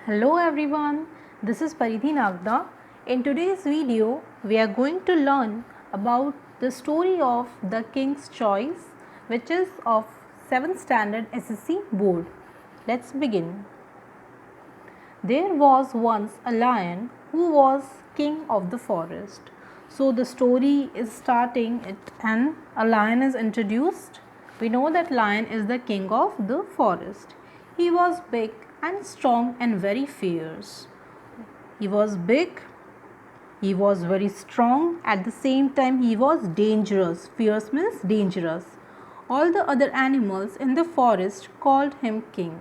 Hello everyone, this is Paridhi Nagda. In today's video, we are going to learn about the story of The King's Choice, which is of 7th Standard SSC Board. Let's begin. There was once a lion who was king of the forest. So the story is starting and a lion is introduced. We know that lion is the king of the forest. He was big and strong and very fierce. He was big, he was very strong, at the same time he was dangerous. Fierce means dangerous. All the other animals in the forest called him king,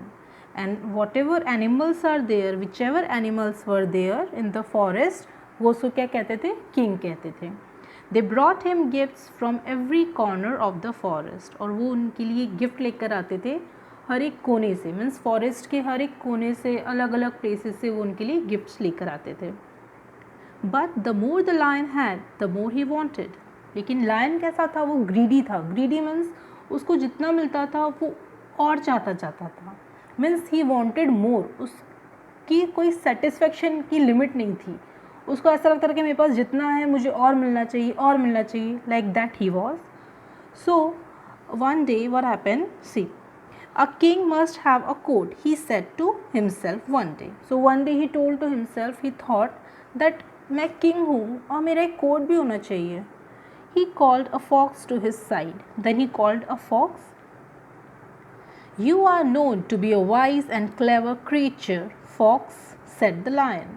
and whatever animals are there, whichever animals were there in the forest, वो उसको क्या कहते थे? King कहते थे. They brought him gifts from every corner of the forest, और वो उनके लिए गिफ्ट लेकर आते थे हर एक कोने से, मीन्स फॉरेस्ट के हर एक कोने से, अलग अलग प्लेसेस से वो उनके लिए गिफ्ट्स लेकर आते थे. But the more the lion had the more he wanted. लेकिन लायन कैसा था? वो ग्रीडी था. ग्रीडी मीन्स उसको जितना मिलता था वो और चाहता था. Means he wanted more. उसकी कोई सेटिस्फेक्शन की लिमिट नहीं थी. उसको ऐसा लगता था कि मेरे पास जितना है मुझे और मिलना चाहिए, और मिलना चाहिए. Like that he was. So one day what happened, see, a king must have a coat, he said to himself one day. So one day he told to himself, he thought that मैं king हूँ और मेरा एक coat भी होना चाहिए. He called a fox to his side. Then he called a fox. You are known to be a wise and clever creature, fox, said the lion.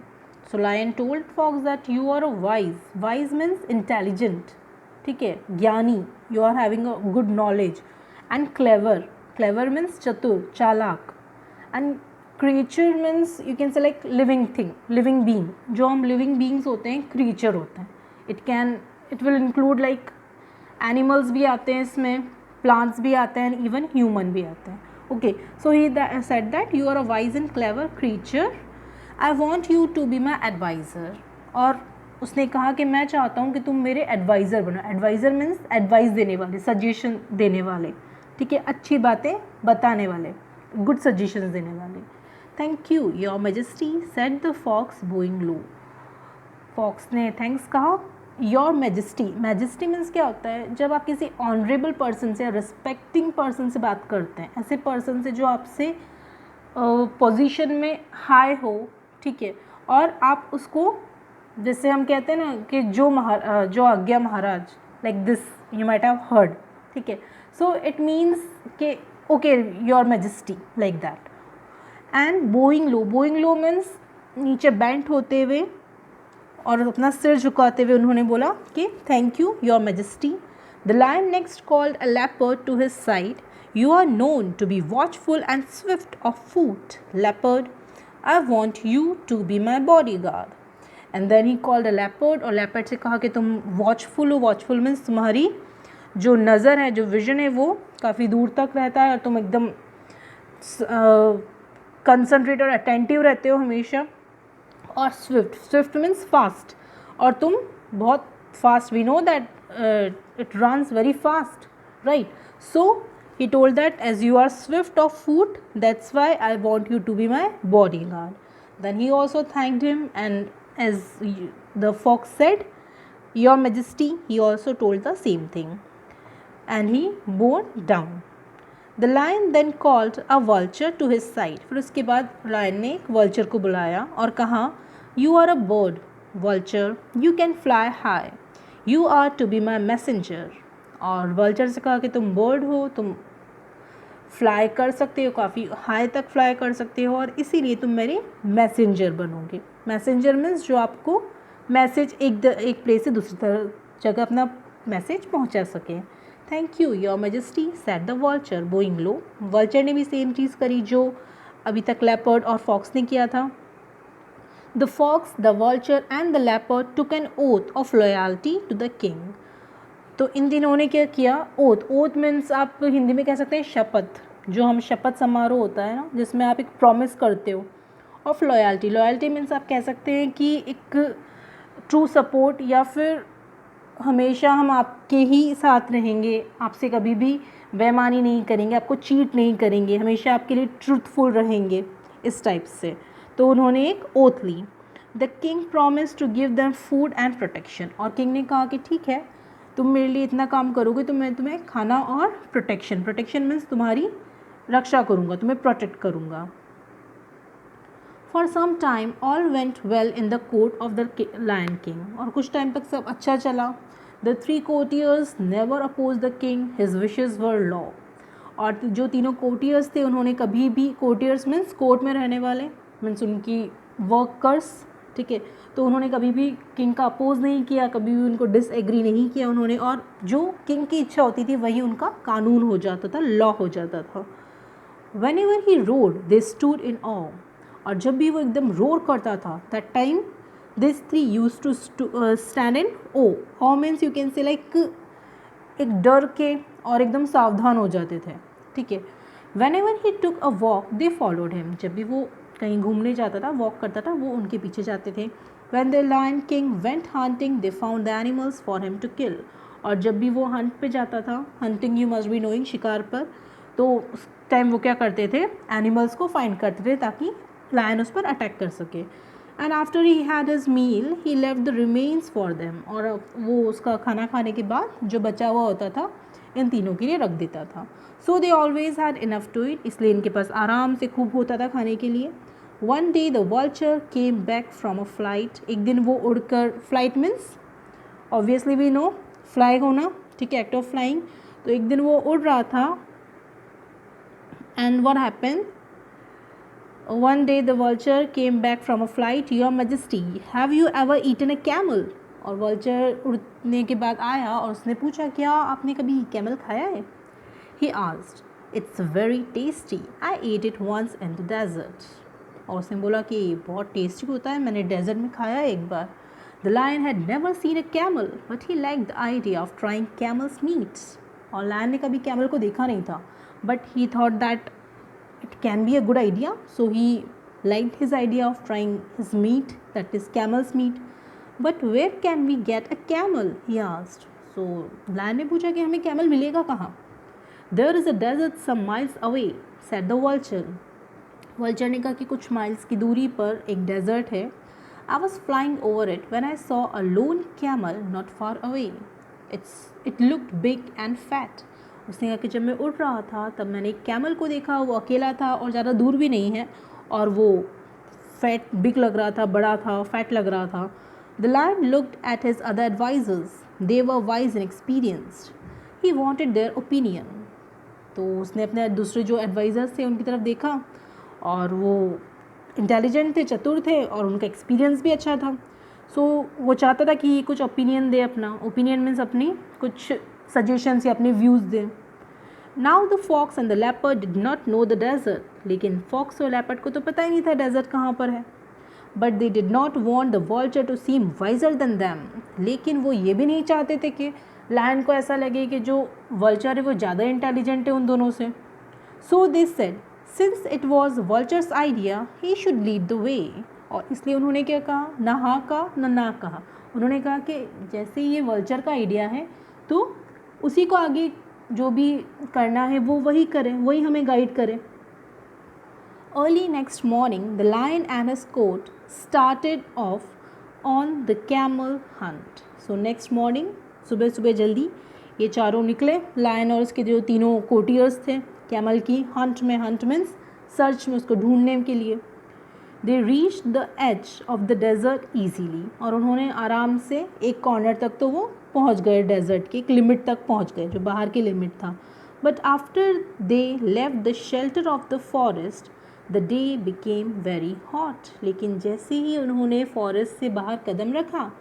So lion told fox that you are a wise. Wise means intelligent. ठीक है, ज्ञानी. You are having a good knowledge. And clever. Clever means chatur, chalak. And creature means you can say like living thing, living being. जो हम living beings होते हैं, creature होते हैं. It will include like animals भी आते हैं इसमें, plants भी आते हैं, and even human भी आते हैं. Okay, so he said that you are a wise and clever creature. I want you to be my advisor. और उसने कहा कि मैं चाहता हूँ कि तुम मेरे एडवाइज़र बनो. एडवाइज़र मीन्स एडवाइस देने वाले, सजेशन देने वाले. ठीक है, अच्छी बातें बताने वाले, गुड सजेशंस देने वाले. Thank you your majesty, said the fox bowing low. Fox ने थैंक्स कहा. Your majesty. मैजेस्टी मीन्स क्या होता है? जब आप किसी ऑनरेबल पर्सन से या रिस्पेक्टिंग पर्सन से बात करते हैं, ऐसे पर्सन से जो आपसे पोजीशन में हाई हो, ठीक है, और आप उसको, जैसे हम कहते हैं ना कि जो आज्ञा महाराज, like this you might have heard. ठीक है, सो इट मीन्स कि okay your majesty, like that. And bowing low. Bowing low means नीचे बेंट होते हुए और अपना सिर झुकाते हुए उन्होंने बोला कि thank you your majesty. The lion next called a leopard to his side. You are known to be watchful and swift of foot, leopard. I want you to be my bodyguard. And then he called a leopard, और leopard से कहा कि तुम watchful हो. Watchful means तुम्हारी जो नज़र है, जो विजन है, वो काफ़ी दूर तक रहता है और तुम एकदम कंसंट्रेट और अटेंटिव रहते हो हमेशा. और स्विफ्ट. स्विफ्ट मीन्स फास्ट, और तुम बहुत fast. We know that it runs very fast, right? So he told that as you are swift of foot, that's why I want you to be my bodyguard. Then he also thanked him, and as the fox said your majesty, he also told the same thing. And he bowed down. The lion then called a vulture to his side. फिर उसके बाद lion ने एक vulture को बुलाया और कहा, you are a bird, vulture, you can fly high. You are to be my messenger. और vulture से कहा कि तुम bird हो, तुम fly कर सकते हो, काफ़ी high तक fly कर सकते हो, और इसीलिए तुम मेरे messenger बनोगे. Messenger means जो आपको मैसेज एक प्लेस से दूसरी जगह अपना मैसेज पहुंचा सके. Thank you your majesty, said the vulture Boeing low. Vulture ने भी सेम चीज़ करी जो अभी तक लेपर्ड और फॉक्स ने किया था. The fox, the vulture and the leopard took an oath of loyalty to the king. तो इन दिनों ने क्या किया? ओथ. ओथ मीन्स आप हिंदी में कह सकते हैं शपथ. जो हम शपथ समारोह होता है ना, जिसमें आप एक प्रॉमिस करते हो. Of loyalty. लॉयल्टी मीन्स आप कह सकते हैं कि एक ट्रू सपोर्ट, या फिर हमेशा हम आपके ही साथ रहेंगे, आपसे कभी भी बेईमानी नहीं करेंगे, आपको चीट नहीं करेंगे, हमेशा आपके लिए ट्रूथफुल रहेंगे, इस टाइप से. तो उन्होंने एक ओथ ली। The king promise to give them food and protection, और किंग ने कहा कि ठीक है, तुम मेरे लिए इतना काम करोगे तो मैं तुम्हें खाना और प्रोटेक्शन, प्रोटेक्शन मीन्स तुम्हारी रक्षा करूँगा, तुम्हें प्रोटेक्ट करूँगा। For some time all went well in the court of the lion king, और कुछ टाइम तक सब अच्छा चला। The 3 courtiers never oppose the king, his wishes were law, और जो तीनों कोर्टियर्स थे उन्होंने कभी भी, कोर्टियर्स मीन्स कोर्ट में रहने वाले, मीन्स उनकी वर्कर्स, ठीक है, तो उन्होंने कभी भी किंग का अपोज नहीं किया, कभी भी उनको डिसएग्री नहीं किया उन्होंने, और जो किंग की इच्छा होती थी वही उनका कानून हो जाता था, लॉ हो जाता था। Whenever he roared, they stood in awe, और जब भी वो एकदम रोर करता था, that time these three used to stand in awe. Awe means you can say like एक डर के और एकदम सावधान हो जाते थे, ठीक है। Whenever he took a walk, they followed him. जब भी वो कहीं घूमने जाता था, वॉक करता था, वो उनके पीछे जाते थे। When the lion king went hunting, they found the animals for him to kill. और जब भी वो हंट पे जाता था, hunting you must be knowing, शिकार पर, तो उस टाइम वो क्या करते थे, एनिमल्स को फाइंड करते थे ताकि लायन उस पर अटैक कर सके। And after he had his meal he left the remains for them, और वो उसका खाना खाने के बाद जो बचा हुआ होता था इन तीनों के लिए रख देता था। So they always had enough to eat, इसलिए इनके पास आराम से खूब होता था खाने के लिए। One day the vulture came back from a flight, एक दिन वो उड़कर, flight means obviously we know fly होना, ठीक है, एक्ट ऑफ फ्लाइंग, तो एक दिन वो उड़ रहा था। And what happened? One day the vulture came back from a flight. Your Majesty, have you ever eaten a camel? और वल्चर उड़ने के बाद आया और उसने पूछा, क्या आपने कभी कैमल खाया है? He asked, it's very tasty. I ate it once in the desert. और उसने बोला कि बहुत टेस्टी होता है, मैंने डेजर्ट में खाया एक बार। The lion had never seen a camel, but he liked the idea of trying camel's meat. और लायन ने कभी कैमल को देखा नहीं था, but he thought that it can be a good idea, so he liked his idea of trying his meat, that is camel's meat. But where can we get a camel? He asked. So lion ने पूछा कि हमें camel मिलेगा कहाँ? There is a desert some miles away, said the vulture. Vulture ने कहा कि कुछ माइल्स की दूरी पर एक डेजर्ट है। I was flying over it when I saw a lone camel not far away. It looked big and fat. उसने कहा कि जब मैं उड़ रहा था तब मैंने एक कैमल को देखा, वो अकेला था और ज़्यादा दूर भी नहीं है, और वो फैट, बिग लग रहा था, बड़ा था, फैट लग रहा था। The lion looked at his other advisors. They were wise and experienced. He wanted their opinion. तो उसने अपने दूसरे जो एडवाइज़र्स थे उनकी तरफ देखा, और वो इंटेलिजेंट थे, चतुर थे, और उनका एक्सपीरियंस भी अच्छा था। सो वो चाहता था कि कुछ ओपिनियन दे, अपना ओपिनियन मीन्स अपनी कुछ सजेशंस या अपने व्यूज़ दें। Now the fox and the leopard did not know the desert, लेकिन फॉक्स और लेपर्ड को तो पता ही नहीं था डेजर्ट कहाँ पर है। But they did not want the vulture to seem wiser than them, लेकिन वो ये भी नहीं चाहते थे कि लायन को ऐसा लगे कि जो वल्चर है वो ज़्यादा इंटेलिजेंट है उन दोनों से। So they said since it was vulture's idea he should lead the way, और इसलिए उन्होंने क्या कहा, ना हाँ कहा ना ना कहा। उन्होंने कहा कि जैसे ये वल्चर का आइडिया है तो उसी को आगे जो भी करना है वो वही करें, वही हमें गाइड करें। Early next morning the lion and his court started off on the camel hunt. So next morning सुबह सुबह जल्दी ये चारों निकले, लायन और उसके जो तीनों कोटियर्स थे, कैमल की हंट में, हंट मीन्स सर्च में, उसको ढूंढने के लिए। They reach the edge of the desert easily, और उन्होंने आराम से एक कॉर्नर तक तो वो पहुंच गए, डेजर्ट के एक लिमिट तक पहुंच गए जो बाहर की लिमिट था। But after they left the shelter of the forest the day became very hot, लेकिन जैसे ही उन्होंने फॉरेस्ट से बाहर कदम रखा,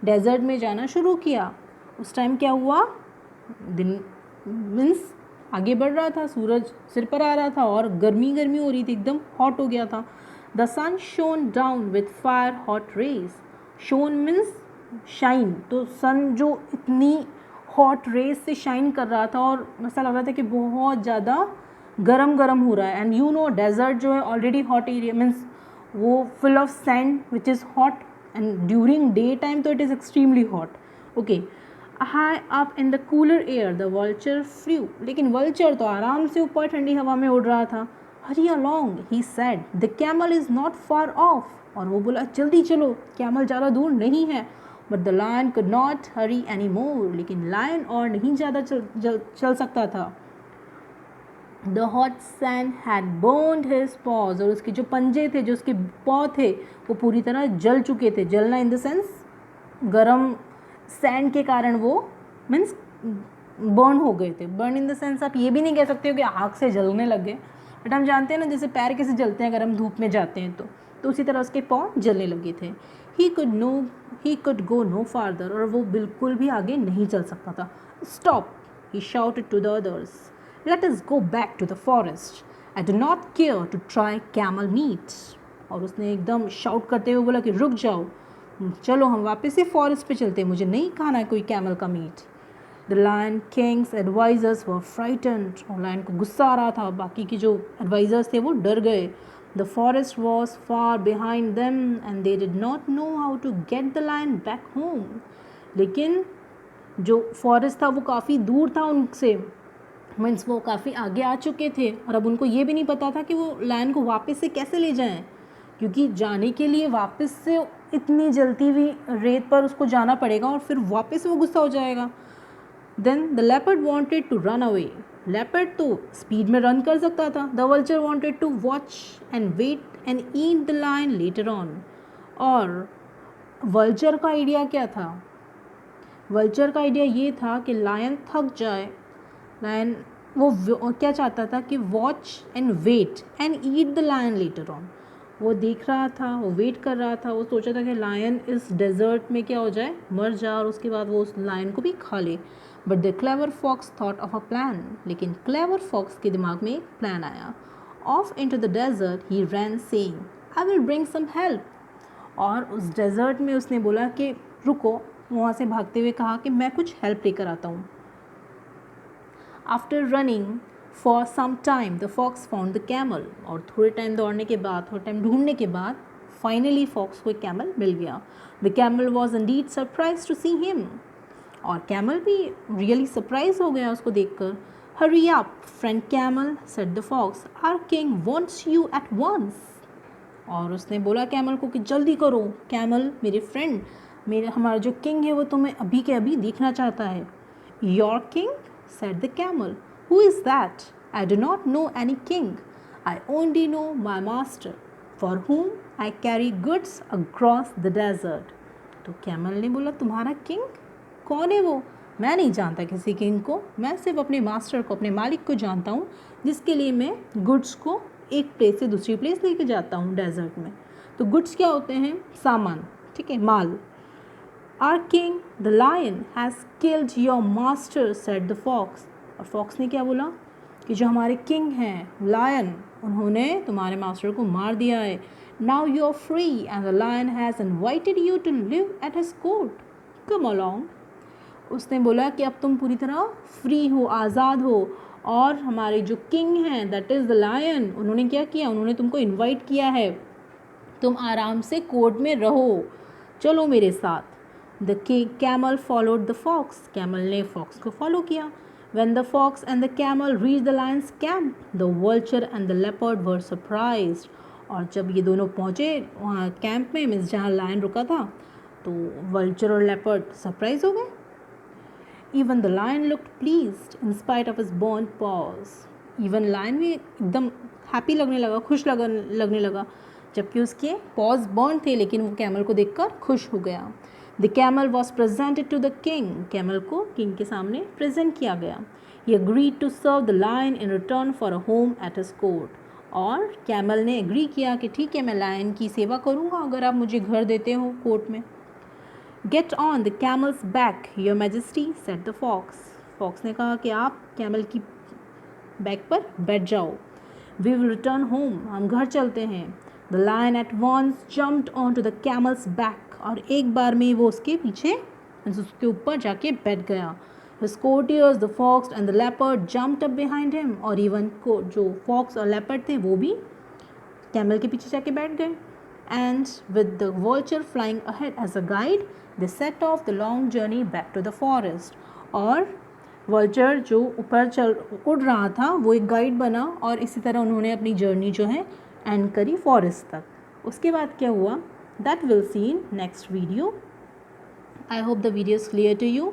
डेजर्ट में जाना शुरू किया, उस टाइम क्या हुआ, दिन मीन्स आगे बढ़ रहा था, सूरज सिर पर आ रहा था और गर्मी गर्मी हो रही थी, एकदम हॉट हो गया था। The sun shone down with fire hot rays, shone means shine, तो सन जो इतनी हॉट रेज से शाइन कर रहा था और ऐसा लग रहा था कि बहुत ज़्यादा गरम गरम हो रहा है। एंड यू नो डेजर्ट जो है ऑलरेडी हॉट एरिया, मीन्स वो full of sand which is hot, and during day time तो it is extremely hot. Okay, high up in the cooler air the vulture flew, लेकिन vulture तो आराम से ऊपर ठंडी हवा में उड़ रहा था। Hurry along he said, the camel is not far off, और वो बोला जल्दी चलो, कैमल ज़्यादा दूर नहीं है. But the lion could not hurry any more, लेकिन लायन और नहीं ज़्यादा चल सकता था. The hot sand had burned his paws, और उसके जो पंजे थे, जो उसके पॉ थे, वो पूरी तरह जल चुके थे. जलना इन द सेंस गरम सैंड के कारण वो मीन्स बर्न हो गए थे. बर्न इन द सेंस आप ये भी नहीं कह सकते हो कि आग से जलने लग गए, बट हम जानते हैं ना जैसे पैर कैसे जलते हैं अगर हम धूप में जाते हैं तो उसी तरह उसके पाँव जलने लगे थे. He could go no farther, और वो बिल्कुल भी आगे नहीं चल सकता था. Stop, he shouted to the others, let us go back to the forest, I do not care to try camel meat. और उसने एकदम शाउट करते हुए बोला कि रुक जाओ, चलो हम वापस से फॉरेस्ट पे चलते हैं, मुझे नहीं खाना है कोई कैमल का meat. The lion king's advisers were frightened, और लायन को गुस्सा आ रहा था, बाकी की जो एडवाइजर्स थे वो डर गए. The forest was far behind them and they did not know how to get the lion back home. लेकिन जो फॉरेस्ट था वो काफ़ी दूर था उनसे, मीन्स वो काफ़ी आगे आ चुके थे, और अब उनको ये भी नहीं पता था कि वो लायन को वापस से कैसे ले जाएं, क्योंकि जाने के लिए वापस से इतनी जलती हुई रेत पर उसको जाना पड़ेगा और फिर वापस वो गुस्सा हो जाएगा. Then the leopard wanted to run away. Leopard तो स्पीड में रन कर सकता था. The vulture wanted to watch and wait and eat the lion later on. और वल्चर का आइडिया क्या था? वल्चर का आइडिया ये था कि लायन थक जाए. लायन वो क्या चाहता था कि watch and wait and eat the lion later on. वो देख रहा था, वो वेट कर रहा था, वो सोचा था कि लायन इस डेजर्ट में क्या हो जाए, मर जाए, और उसके बाद वो उस लायन को भी खा ले. But the clever fox thought of a plan. लेकिन क्लेवर फॉक्स के दिमाग में एक प्लान आया. Off into the desert he ran saying, I will bring some help. और उस डेजर्ट में उसने बोला कि रुको, वहाँ से भागते हुए कहा कि मैं कुछ हेल्प लेकर आता हूँ. After running for some time the fox found the camel. और थोड़े टाइम दौड़ने के बाद, थोड़े टाइम ढूंढने के बाद फाइनली फॉक्स को एक कैमल मिल गया. The camel was indeed surprise to see him. और कैमल भी रियली सरप्राइज हो गया उसको देखकर. Hurry up friend camel, said the fox, our king wants you at once. और उसने बोला कैमल को कि जल्दी करो कैमल, मेरे फ्रेंड, हमारा जो किंग है वो तुम्हें अभी के अभी देखना चाहता है. Your king, said the camel, who is that? I do not know any king, I only know my master for whom I carry goods across the desert. तो कैमल ने बोला तुम्हारा किंग कौन है? वो मैं नहीं जानता किसी किंग को, मैं सिर्फ अपने मास्टर को, अपने मालिक को जानता हूँ, जिसके लिए मैं गुड्स को एक प्लेस से दूसरी प्लेस लेके जाता हूँ डेजर्ट में. तो गुड्स क्या होते हैं? सामान, ठीक है, माल. Our king the lion has killed your master, said the fox. और फॉक्स ने क्या बोला कि जो हमारे किंग हैं लायन, उन्होंने तुम्हारे मास्टर को मार दिया है. Now you are free and the lion has invited you to live at his court, come along. उसने बोला कि अब तुम पूरी तरह फ्री हो, आज़ाद हो, और हमारे जो किंग हैं दैट इज़ द लायन, उन्होंने क्या किया, उन्होंने तुमको इनवाइट किया है, तुम आराम से कोर्ट में रहो, चलो मेरे साथ. The camel followed the fox. Camel ने फॉक्स को फॉलो किया. When the fox and the camel reached the lion's camp, the vulture and the leopard were surprised. और जब ये दोनों पहुँचे वहाँ कैंप में, मीन्स जहाँ लायन रुका था, तो वल्चर और लेपर्ड सरप्राइज हो गए. Even the lion looked pleased in spite of his burnt paws. Even lion भी एकदम हैप्पी लगने लगा, खुश लगने लगा, जबकि उसके पॉज बर्न थे, लेकिन वो कैमल को देखकर खुश हो गया. The camel was presented to the king. Camel को किंग के सामने प्रेजेंट किया गया. He agreed to serve the lion in return for a home at his court. और कैमल ने एग्री किया कि ठीक है, मैं लायन की सेवा करूँगा अगर आप मुझे घर देते हो कोर्ट में. Get on the camel's back, your majesty, said the fox. Fox ने कहा कि आप कैमल की बैक पर बैठ जाओ. We will return home. हम घर चलते हैं. The lion at once jumped onto the camel's back. और एक बार में वो उसके पीछे, उसके ऊपर जाके बैठ गया. His courtiers, the fox and the leopard jumped up behind him. और इवन को जो फॉक्स और लेपर्ड थे वो भी कैमल के पीछे जाके बैठ गए. And with the vulture flying ahead as a guide, they set off the long journey back to the forest. और वल्चर जो ऊपर चल उड़ रहा था वो एक गाइड बना और इसी तरह उन्होंने अपनी जर्नी जो है एंड करी फॉरेस्ट तक। उसके बाद क्या हुआ that will see in next video. I hope the video is clear to you.